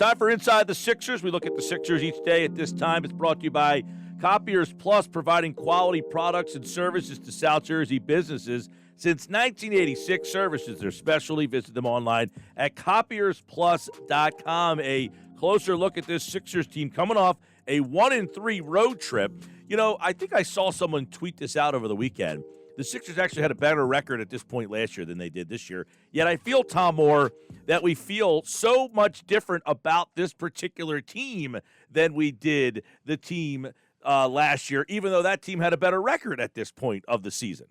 time for Inside the Sixers. We look at the Sixers each day at this time. It's brought to you by Copiers Plus, providing quality products and services to South Jersey businesses. Since 1986, service is their specialty. Visit them online at copiersplus.com. A closer look at this Sixers team coming off a 1-3 road trip. You know, I think I saw someone tweet this out over the weekend. The Sixers actually had a better record at this point last year than they did this year. Yet I feel, Tom Moore, that we feel so much different about this particular team than we did the team last year, even though that team had a better record at this point of the season.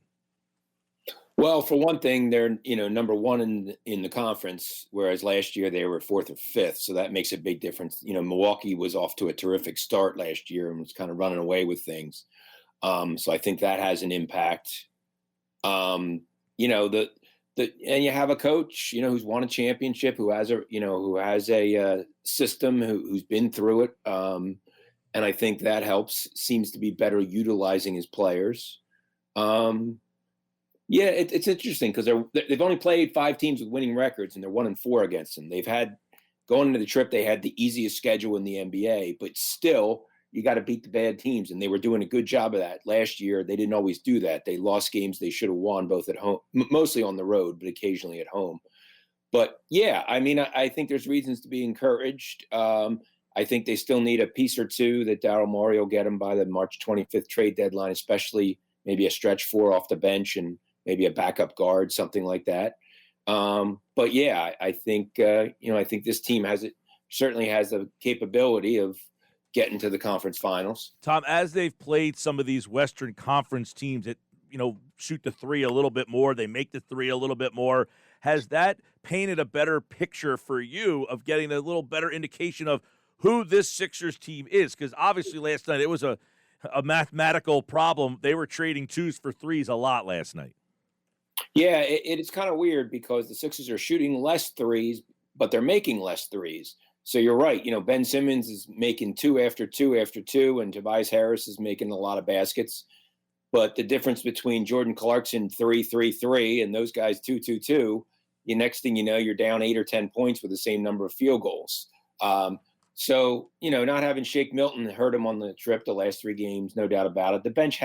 Well, for one thing, they're number one in the conference, whereas last year they were fourth or fifth, so that makes a big difference. Milwaukee was off to a terrific start last year and was kind of running away with things, so I think that has an impact. And you have a coach, who's won a championship, who has a system, who's been through it, and I think that helps. Seems to be better utilizing his players. Yeah, it's interesting because they've only played 5 teams with winning records, and they're 1-4 against them. They've had, going into the trip, they had the easiest schedule in the NBA, but still, you got to beat the bad teams, and they were doing a good job of that. Last year, they didn't always do that. They lost games they should have won, both at home, mostly on the road, but occasionally at home. But yeah, I mean, I think there's reasons to be encouraged. I think they still need a piece or two that Daryl Morey will get them by the March 25th trade deadline, especially maybe a stretch 4 off the bench and maybe a backup guard, something like that. But yeah, I think I think this team certainly has the capability of getting to the conference finals. Tom, as they've played some of these Western Conference teams that shoot the three a little bit more, they make the three a little bit more. Has that painted a better picture for you of getting a little better indication of who this Sixers team is? Because obviously last night it was a mathematical problem. They were trading 2s for 3s a lot last night. Yeah, it's kind of weird because the Sixers are shooting less threes, but they're making less threes. So you're right. Ben Simmons is making 2 after 2 after 2, and Tobias Harris is making a lot of baskets. But the difference between Jordan Clarkson 3-3-3 and those guys 2-2-2, the next thing you know, you're down 8 or 10 points with the same number of field goals. So not having Shake Milton hurt him on the trip the last 3 games, no doubt about it. The bench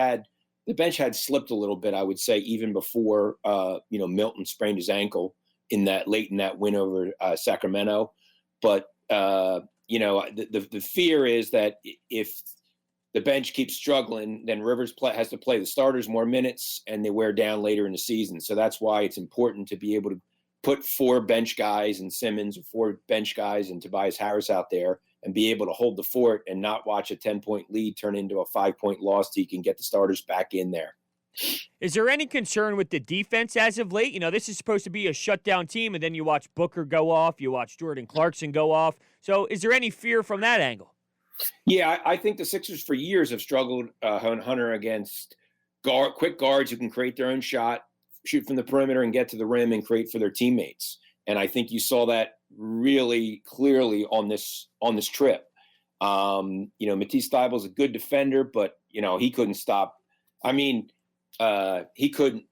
had slipped a little bit, I would say, even before Milton sprained his ankle late in that win over Sacramento. But the fear is that if the bench keeps struggling, then Rivers has to play the starters more minutes, and they wear down later in the season. So that's why it's important to be able to put 4 bench guys and Simmons, or 4 bench guys and Tobias Harris out there, and be able to hold the fort and not watch a 10-point lead turn into a 5-point loss so you can get the starters back in there. Is there any concern with the defense as of late? This is supposed to be a shutdown team, and then you watch Booker go off, you watch Jordan Clarkson go off. So is there any fear from that angle? Yeah, I think the Sixers for years have struggled, Hunter, against quick guards who can create their own shot, shoot from the perimeter and get to the rim and create for their teammates. And I think you saw that really clearly on this trip. Matisse Thybulle's a good defender, but he couldn't stop. I mean, he couldn't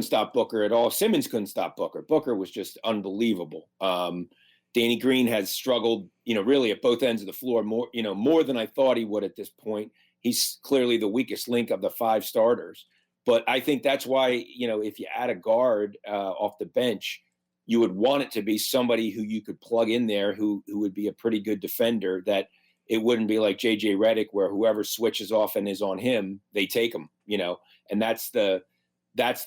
stop Booker at all. Simmons couldn't stop Booker. Booker was just unbelievable. Danny Green has struggled, really at both ends of the floor more than I thought he would at this point. He's clearly the weakest link of the 5 starters. But I think that's why, if you add a guard off the bench, you would want it to be somebody who you could plug in there who would be a pretty good defender, that it wouldn't be like J.J. Redick where whoever switches off and is on him, they take him, and that's the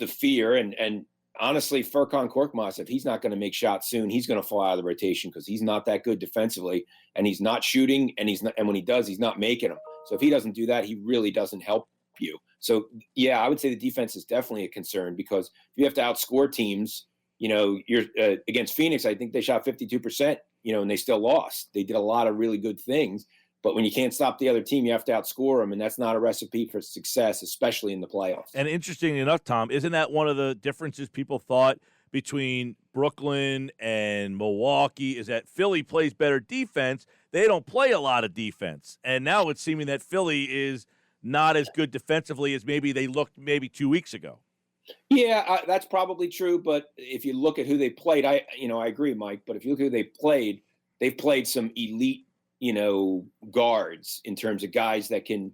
fear. And honestly, Furkan Korkmaz, if he's not going to make shots soon, he's going to fall out of the rotation because he's not that good defensively, and he's not shooting, and when he does, he's not making them. So if he doesn't do that, he really doesn't help you. So yeah, I would say the defense is definitely a concern, because if you have to outscore teams, you're against Phoenix, I think they shot 52%, and they still lost. They did a lot of really good things, but when you can't stop the other team, you have to outscore them, and that's not a recipe for success, especially in the playoffs. And interestingly enough, Tom, isn't that one of the differences people thought between Brooklyn and Milwaukee, is that Philly plays better defense? They don't play a lot of defense, and now it's seeming that Philly is not as good defensively as maybe they looked 2 weeks ago. Yeah, that's probably true. But if you look at who they played, I agree, Mike. But if you look at who they played, they've played some elite, guards in terms of guys that can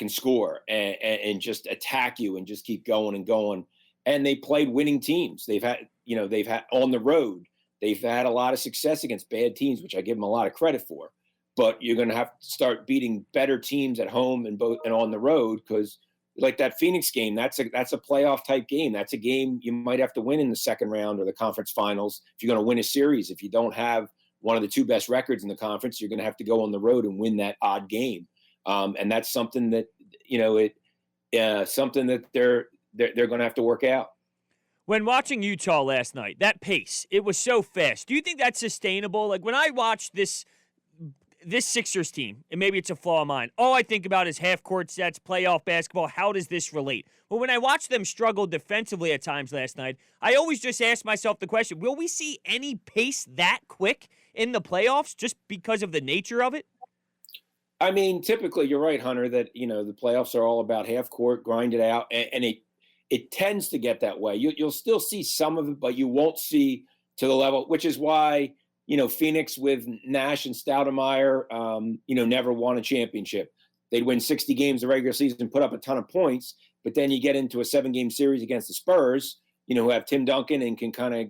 score and just attack you and just keep going and going. And they played winning teams. They've had on the road, they've had a lot of success against bad teams, which I give them a lot of credit for. But you're going to have to start beating better teams at home and on the road, because like that Phoenix game, that's a playoff type game. That's a game you might have to win in the second round or the conference finals if you're going to win a series. If you don't have one of the two best records in the conference, you're going to have to go on the road and win that odd game. And that's something that something that they're going to have to work out. When watching Utah last night, that pace, it was so fast. Do you think that's sustainable? Like when I watch this Sixers team, and maybe it's a flaw of mine, all I think about is half-court sets, playoff basketball. How does this relate? But when I watch them struggle defensively at times last night, I always just ask myself the question, will we see any pace that quick in the playoffs just because of the nature of it? I mean, typically, you're right, Hunter, that, the playoffs are all about half-court, grind it out, and it tends to get that way. You'll still see some of it, but you won't see to the level, which is why Phoenix with Nash and Stoudemire, never won a championship. They'd win 60 games the regular season, put up a ton of points, but then you get into a 7-game series against the Spurs, who have Tim Duncan and can kind of,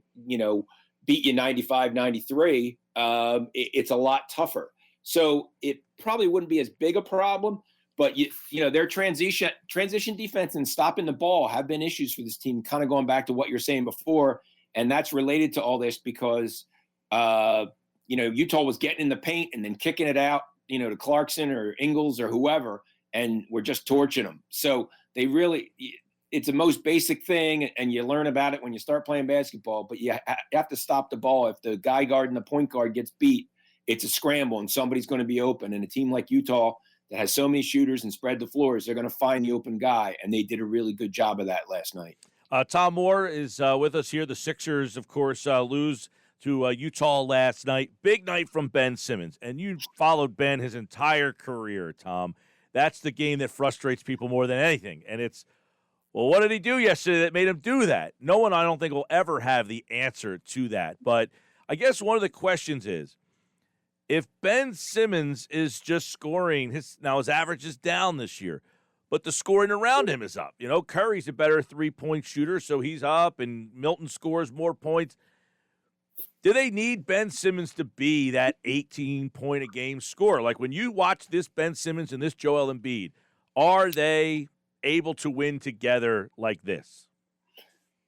beat you 95-93. It's a lot tougher. So it probably wouldn't be as big a problem, but their transition defense and stopping the ball have been issues for this team, kind of going back to what you're saying before. And that's related to all this because Utah was getting in the paint and then kicking it out, to Clarkson or Ingles or whoever, and we're just torching them. So it's the most basic thing, and you learn about it when you start playing basketball, but you have to stop the ball. If the guy guarding the point guard gets beat, it's a scramble and somebody's going to be open. And a team like Utah that has so many shooters and spread the floors, they're going to find the open guy, and they did a really good job of that last night. Tom Moore is with us here. The Sixers, of course, lose to Utah last night. Big night from Ben Simmons. And you followed Ben his entire career, Tom. That's the game that frustrates people more than anything. And it's, well, what did he do yesterday that made him do that? No one, I don't think, will ever have the answer to that. But I guess one of the questions is, if Ben Simmons is just scoring, his average is down this year, but the scoring around him is up. Curry's a better three-point shooter, so he's up, and Milton scores more points. Do they need Ben Simmons to be that 18-point-a-game scorer? Like when you watch this Ben Simmons and this Joel Embiid, are they able to win together like this?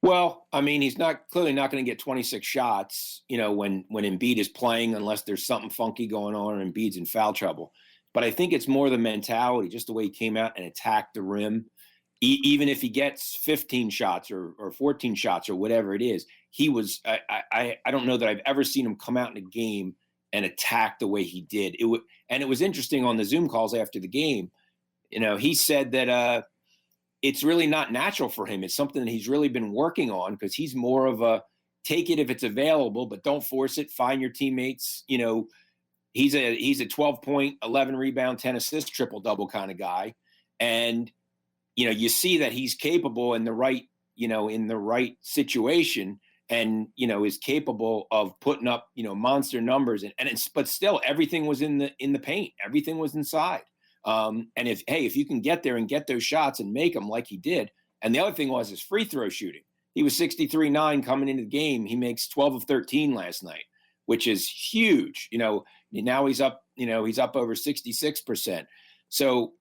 Well, I mean, he's clearly not going to get 26 shots, when Embiid is playing, unless there's something funky going on or Embiid's in foul trouble. But I think it's more the mentality, just the way he came out and attacked the rim. Even if he gets 15 shots or 14 shots or whatever it is, he was. I don't know that I've ever seen him come out in a game and attack the way he did. It was interesting on the Zoom calls after the game. He said that it's really not natural for him. It's something that he's really been working on because he's more of a take it if it's available, but don't force it. Find your teammates. He's a 12-point, 11 rebound, 10 assist, triple double kind of guy, and you see that he's capable in the right situation, and is capable of putting up monster numbers, but still everything was in the paint, everything was inside. And if you can get there and get those shots and make them like he did. And the other thing was his free throw shooting. He was 63-9 coming into the game. He makes 12 of 13 last night, which is huge. Now he's up over 66%. So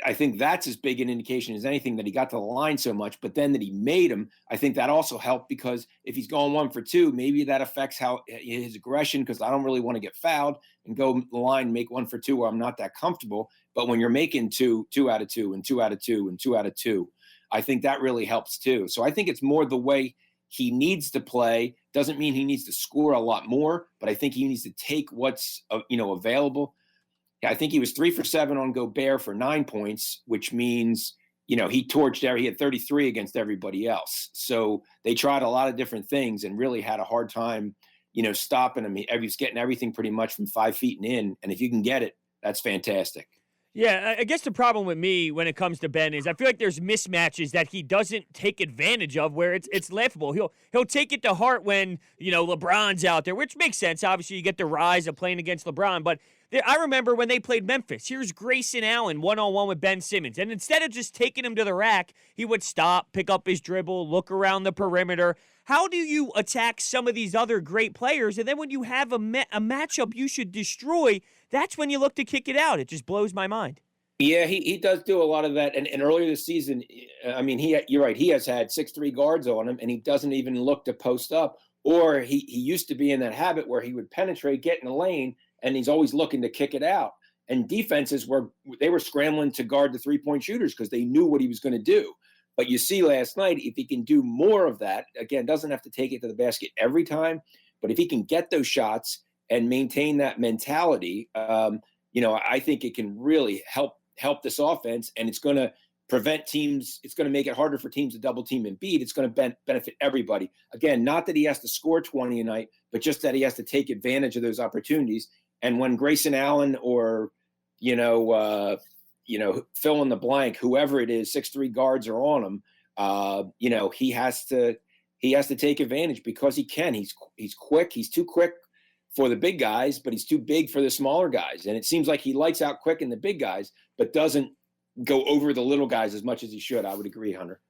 I think that's as big an indication as anything that he got to the line so much, but then that he made them, I think that also helped because if he's going 1 for 2, maybe that affects how his aggression, because I don't really want to get fouled and go the line and make 1 for 2 where I'm not that comfortable. But when you're making two out of 2 and 2 out of 2 and 2 out of 2, I think that really helps too. So I think it's more the way he needs to play. Doesn't mean he needs to score a lot more, but I think he needs to take what's available. I think he was 3 for 7 on Gobert for 9 points, which means, he torched there. He had 33 against everybody else. So they tried a lot of different things and really had a hard time, stopping him. He was getting everything pretty much from 5 feet and in. And if you can get it, that's fantastic. Yeah, I guess the problem with me when it comes to Ben is I feel like there's mismatches that he doesn't take advantage of where it's laughable. He'll take it to heart when, LeBron's out there, which makes sense. Obviously, you get the rise of playing against LeBron, but I remember when they played Memphis. Here's Grayson Allen one-on-one with Ben Simmons, and instead of just taking him to the rack, he would stop, pick up his dribble, look around the perimeter. How do you attack some of these other great players, and then when you have a matchup you should destroy, that's when you look to kick it out? It just blows my mind. Yeah, he does do a lot of that. And earlier this season, I mean, you're right. He has had 6'3" guards on him, and he doesn't even look to post up. Or he used to be in that habit where he would penetrate, get in the lane, and he's always looking to kick it out. And defenses were scrambling to guard the 3-point shooters because they knew what he was going to do. But you see last night, if he can do more of that, again, doesn't have to take it to the basket every time, but if he can get those shots and maintain that mentality, I think it can really help this offense, and it's going to prevent teams. It's going to make it harder for teams to double team Embiid. It's going to benefit everybody. Again, not that he has to score 20 a night, but just that he has to take advantage of those opportunities. And when Grayson Allen or, fill in the blank, whoever it is, 6'3" guards are on him, he has to take advantage because he can. He's quick. He's too quick for the big guys, but he's too big for the smaller guys. And it seems like he likes out quick in the big guys, but doesn't go over the little guys as much as he should. I would agree, Hunter.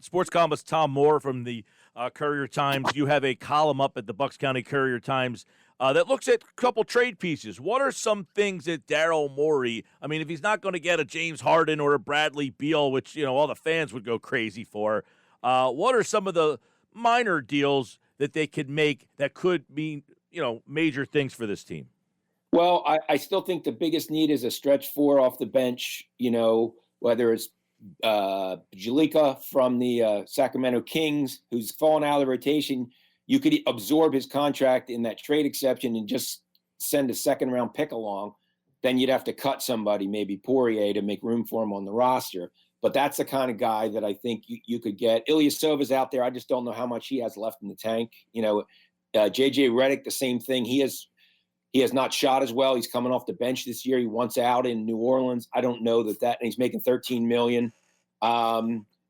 Sports columnist Tom Moore from the Courier Times. You have a column up at the Bucks County Courier Times that looks at a couple trade pieces. What are some things that Daryl Morey, I mean, if he's not going to get a James Harden or a Bradley Beal, which, all the fans would go crazy for, what are some of the minor deals that they could make that could mean, major things for this team? Well, I still think the biggest need is a stretch four off the bench, whether it's Jalika from the Sacramento Kings, who's fallen out of the rotation. You could absorb his contract in that trade exception and just send a second-round pick along. Then you'd have to cut somebody, maybe Poirier, to make room for him on the roster. But that's the kind of guy that I think you could get. Ilyasova's out there. I just don't know how much he has left in the tank. J.J. Redick, the same thing. He has not shot as well. He's coming off the bench this year. He wants out in New Orleans. I don't know that and he's making $13 million.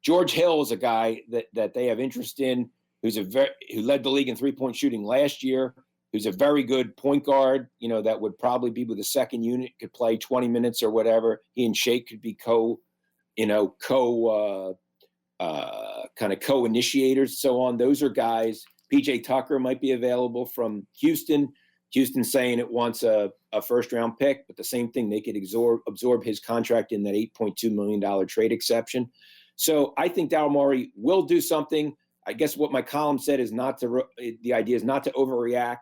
George Hill is a guy that they have interest in, who led the league in 3-point shooting last year, who's a very good point guard, that would probably be with the second unit, could play 20 minutes or whatever. He and Shake could be co-initiators, so on. Those are guys. PJ Tucker might be available from Houston. Houston's saying it wants a first-round pick, but the same thing, they could absorb his contract in that $8.2 million trade exception. So I think Daryl Morey will do something. I guess what my column said is the idea is not to overreact.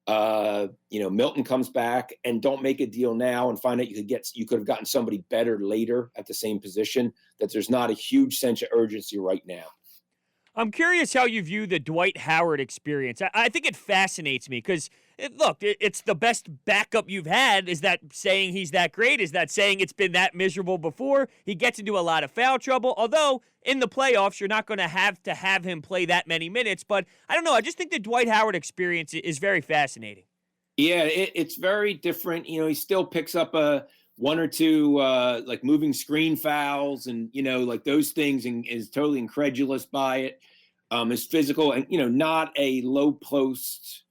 Milton comes back, and don't make a deal now and find out you could have gotten somebody better later at the same position, that there's not a huge sense of urgency right now. I'm curious how you view the Dwight Howard experience. I think it fascinates me because, it's the best backup you've had. Is that saying he's that great? Is that saying it's been that miserable before? He gets into a lot of foul trouble, although in the playoffs, you're not going to have him play that many minutes. But I don't know. I just think the Dwight Howard experience is very fascinating. Yeah, it's very different. He still picks up one or two like moving screen fouls and, like those things, and is totally incredulous by it. Is physical and, not a low post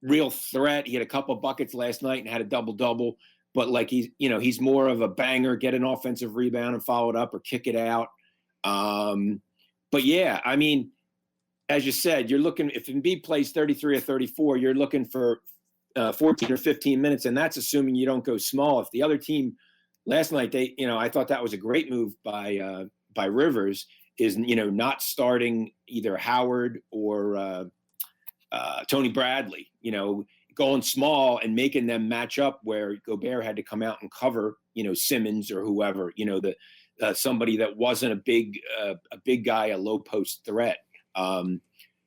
real threat. He had a couple buckets last night and had a double-double, but like he's more of a banger, get an offensive rebound and follow it up or kick it out. But yeah, I mean, as you said, you're looking, if Embiid plays 33 or 34, you're looking for 14 or 15 minutes, and that's assuming you don't go small. If the other team last night, I thought that was a great move by Rivers, is, not starting either Howard or Tony Bradley, going small and making them match up where Gobert had to come out and cover, Simmons or whoever, somebody that wasn't a big guy, a low post threat.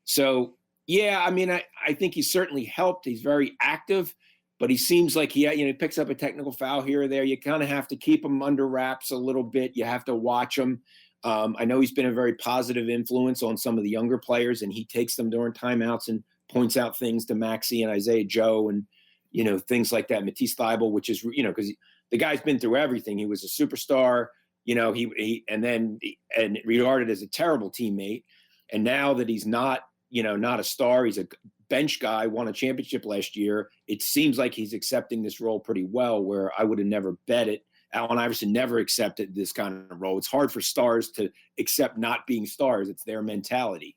So yeah, I mean, I think he's certainly helped. He's very active, but he seems like he picks up a technical foul here or there. You kind of have to keep him under wraps a little bit. You have to watch him. I know he's been a very positive influence on some of the younger players, and he takes them during timeouts and points out things to Maxey and Isaiah Joe and, things like that. Matisse Thybulle, which is, because the guy's been through everything. He was a superstar, and regarded as a terrible teammate. And now that he's not a star, he's a bench guy, won a championship last year. It seems like he's accepting this role pretty well, where I would have never bet it. Allen Iverson never accepted this kind of role. It's hard for stars to accept not being stars. It's their mentality,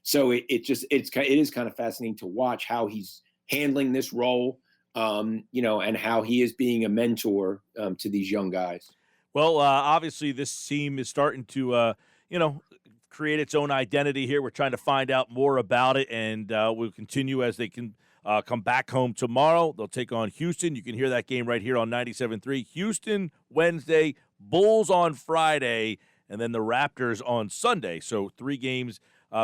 So it is kind of fascinating to watch how he's handling this role, and how he is being a mentor to these young guys. Well, obviously, this team is starting to, create its own identity here. We're trying to find out more about it, and we'll continue as they can come back home tomorrow. They'll take on Houston. You can hear that game right here on 97.3. Houston Wednesday, Bulls on Friday, and then the Raptors on Sunday. So 3 games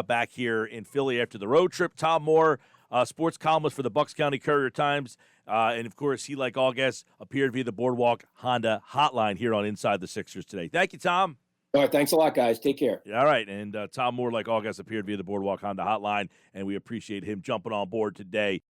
back here in Philly after the road trip. Tom Moore, sports columnist for the Bucks County Courier-Times. And, of course, he, like all guests, appeared via the Boardwalk Honda hotline here on Inside the Sixers today. Thank you, Tom. All right, thanks a lot, guys. Take care. All right, and Tom Moore, like all guests, appeared via the Boardwalk Honda hotline, and we appreciate him jumping on board today